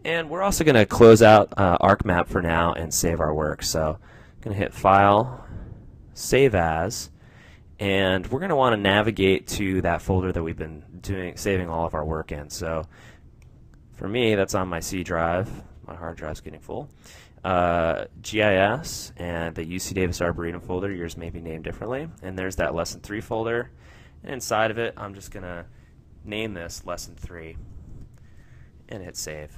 And we're also going to close out ArcMap for now and save our work. So I'm going to hit File, Save As, and we're going to want to navigate to that folder that we've been saving all of our work in. So for me, that's on my C drive. My hard drive's getting full. GIS and the UC Davis Arboretum folder, yours may be named differently. And there's that Lesson 3 folder. And inside of it, I'm just going to name this Lesson 3 and hit Save.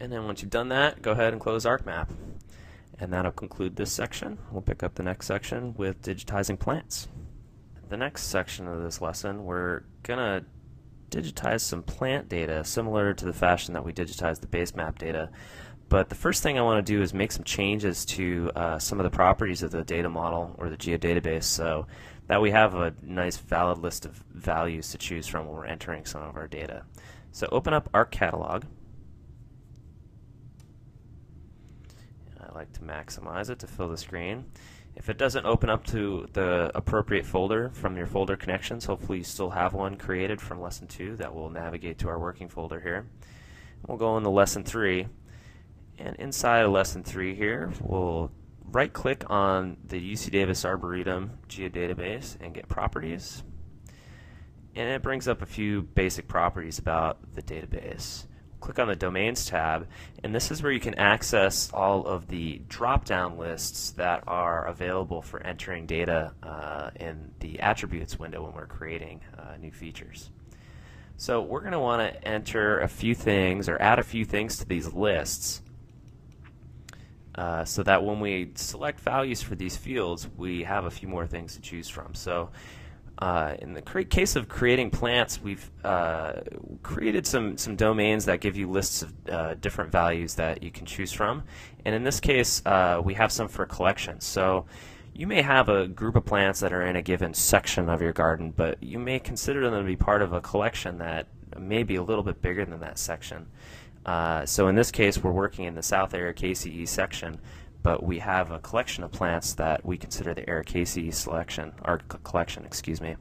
And then once you've done that, go ahead and close ArcMap. And that'll conclude this section. We'll pick up the next section with digitizing plants. The next section of this lesson, we're going to digitize some plant data similar to the fashion that we digitized the base map data. But the first thing I want to do is make some changes to some of the properties of the data model or the geodatabase so that we have a nice valid list of values to choose from when we're entering some of our data. So open up ArcCatalog. I like to maximize it to fill the screen. If it doesn't open up to the appropriate folder from your folder connections, hopefully you still have one created from Lesson 2 that will navigate to our working folder here. We'll go into Lesson 3, and inside of Lesson 3 here, we'll right-click on the UC Davis Arboretum geodatabase and get Properties. And it brings up a few basic properties about the database. Click on the Domains tab, and this is where you can access all of the drop-down lists that are available for entering data in the Attributes window when we're creating new features. So we're going to want to enter a few things or add a few things to these lists so that when we select values for these fields, we have a few more things to choose from. So in the case of creating plants, we've created some domains that give you lists of different values that you can choose from. And in this case, we have some for collections. So you may have a group of plants that are in a given section of your garden, but you may consider them to be part of a collection that may be a little bit bigger than that section. So in this case, we're working in the South ArcGIS section, but we have a collection of plants that we consider the ArcGIS collection, excuse me.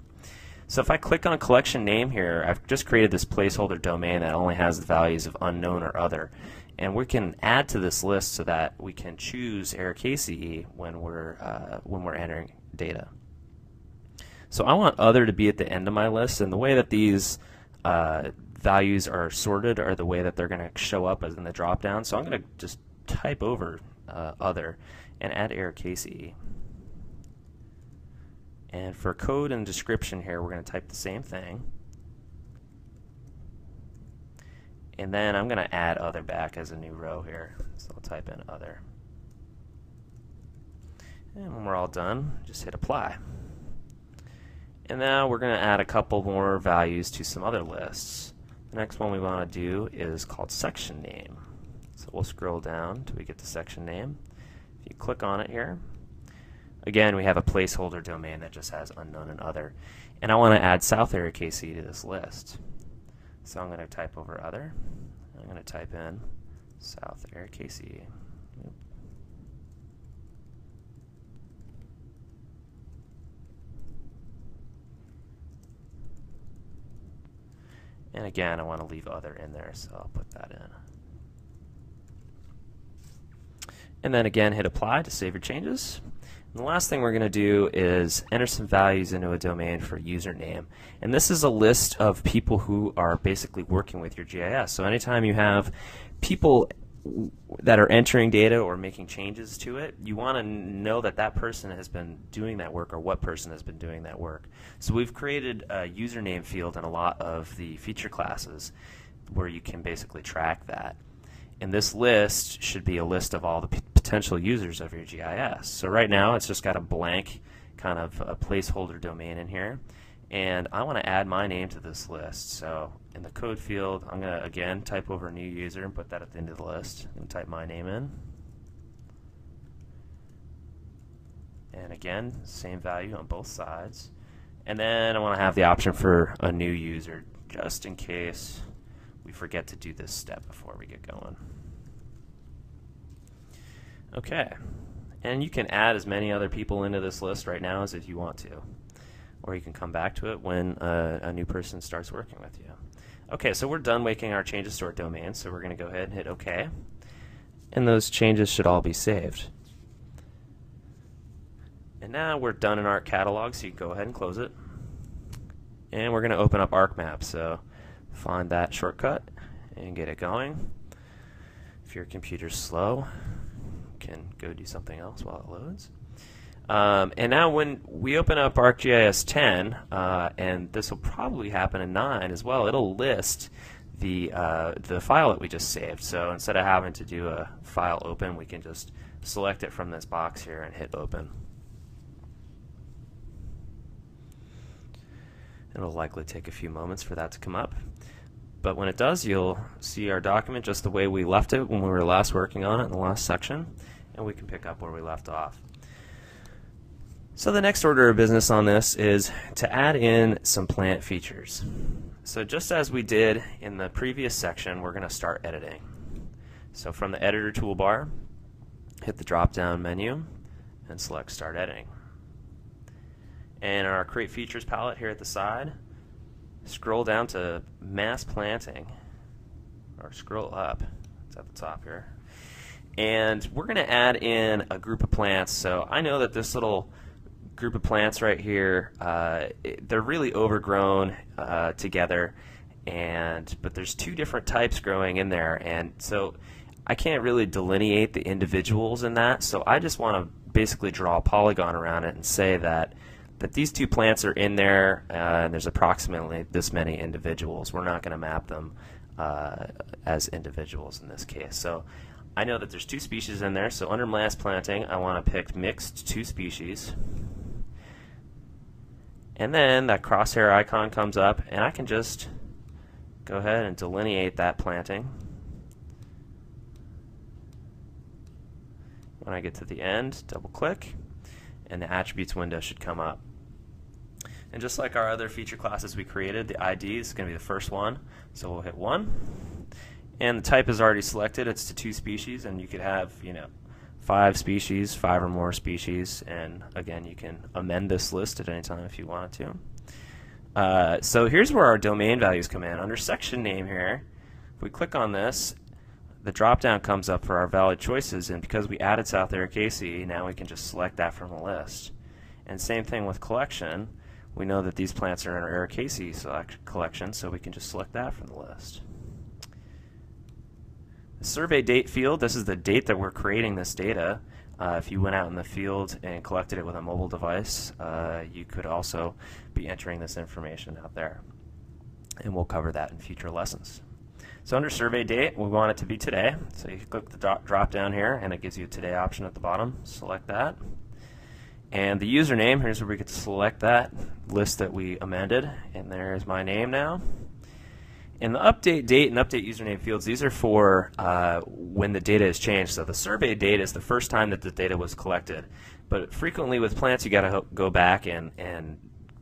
So if I click on a collection name here, I've just created this placeholder domain that only has the values of unknown or other. And we can add to this list so that we can choose ArcGIS when we're entering data. So I want other to be at the end of my list, and the way that these values are sorted are the way that they're going to show up as in the drop down. So I'm going to just type over other and add ArcGIS. And for code and description here, we're going to type the same thing. And then I'm going to add other back as a new row here. So I'll type in other. And when we're all done, just hit apply. And now we're going to add a couple more values to some other lists. The next one we want to do is called section name. So we'll scroll down until we get to section name. If you click on it here, again we have a placeholder domain that just has unknown and other. And I want to add South ArcGIS to this list. So I'm going to type over other. I'm going to type in South ArcGIS. And again, I want to leave other in there, so I'll put that in. And then again, hit apply to save your changes. And the last thing we're going to do is enter some values into a domain for username. And this is a list of people who are basically working with your GIS. So anytime you have people that are entering data or making changes to it, you want to know that that person has been doing that work or what person has been doing that work. So we've created a username field in a lot of the feature classes where you can basically track that. And this list should be a list of all the potential users of your GIS. So right now it's just got a blank kind of a placeholder domain in here. And I want to add my name to this list. So in the code field, I'm going to again type over new user and put that at the end of the list. I'm going to type my name in. And again, same value on both sides. And then I want to have the option for a new user just in case we forget to do this step before we get going. Okay, and you can add as many other people into this list right now as if you want to, or you can come back to it when a new person starts working with you. Okay, so we're done making our changes to our domain, so we're going to go ahead and hit OK. And those changes should all be saved. And now we're done in Arc Catalog, so you can go ahead and close it. And we're going to open up ArcMap, so find that shortcut and get it going. If your computer's slow, you can go do something else while it loads. And now when we open up ArcGIS 10, and this will probably happen in 9 as well, it'll list the file that we just saved. So instead of having to do a file open, we can just select it from this box here and hit open. It'll likely take a few moments for that to come up. But when it does, you'll see our document just the way we left it when we were last working on it in the last section, and we can pick up where we left off. So the next order of business on this is to add in some plant features. So just as we did in the previous section, we're going to start editing. So from the editor toolbar, hit the drop-down menu and select Start Editing. And in our Create Features palette here at the side, scroll down to Mass Planting, or scroll up, it's at the top here. And we're going to add in a group of plants. So I know that this little group of plants right here, they're really overgrown together, but there's two different types growing in there, and so I can't really delineate the individuals in that, so I just want to basically draw a polygon around it and say that these two plants are in there, and there's approximately this many individuals. We're not going to map them as individuals in this case. So I know that there's two species in there, so under Mass Planting I want to pick Mixed Two Species. And then that crosshair icon comes up, and I can just go ahead and delineate that planting. When I get to the end, double click, and the attributes window should come up. And just like our other feature classes we created, the ID is going to be the first one, so we'll hit 1. And the type is already selected, it's to 2 species, and you could have, 5 species, 5 or more species, and again, you can amend this list at any time if you wanted to. So here's where our domain values come in. Under section name here, if we click on this, the drop-down comes up for our valid choices, and because we added South Aracacea, now we can just select that from the list. And same thing with collection. We know that these plants are in our Aracacea collection, so we can just select that from the list. The survey date field, this is the date that we're creating this data. If you went out in the field and collected it with a mobile device, you could also be entering this information out there. And we'll cover that in future lessons. So under survey date, we want it to be today. So you click the drop down here, and it gives you a today option at the bottom. Select that. And the username, here's where we get to select that list that we amended. And there's my name now. And the update date and update username fields, these are for when the data is changed. So the survey date is the first time that the data was collected. But frequently with plants, you got to go back and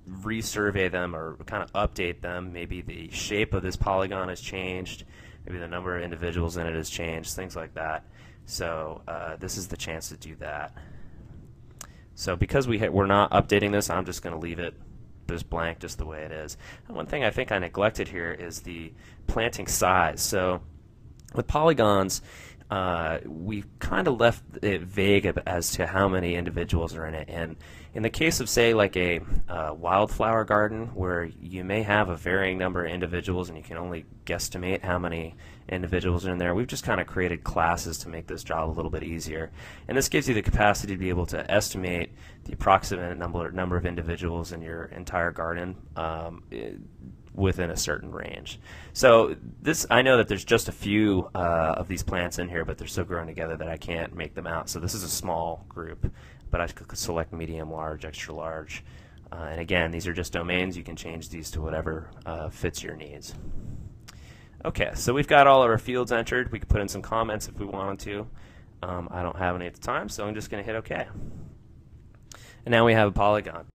resurvey them or kind of update them. Maybe the shape of this polygon has changed. Maybe the number of individuals in it has changed, things like that. So this is the chance to do that. So because we're not updating this, I'm just going to leave it just blank, just the way it is. And one thing I think I neglected here is the planting size. So with polygons, we kind of left it vague as to how many individuals are in it. And in the case of, say, like a wildflower garden, where you may have a varying number of individuals and you can only guesstimate how many individuals are in there, we've just kind of created classes to make this job a little bit easier. And this gives you the capacity to be able to estimate the approximate number of individuals in your entire garden within a certain range. So this, I know that there's just a few of these plants in here, but they're so grown together that I can't make them out. So this is a small group, but I could select medium, large, extra large. And again, these are just domains. You can change these to whatever fits your needs. Okay, so we've got all of our fields entered. We could put in some comments if we wanted to. I don't have any at the time, so I'm just going to hit OK. And now we have a polygon.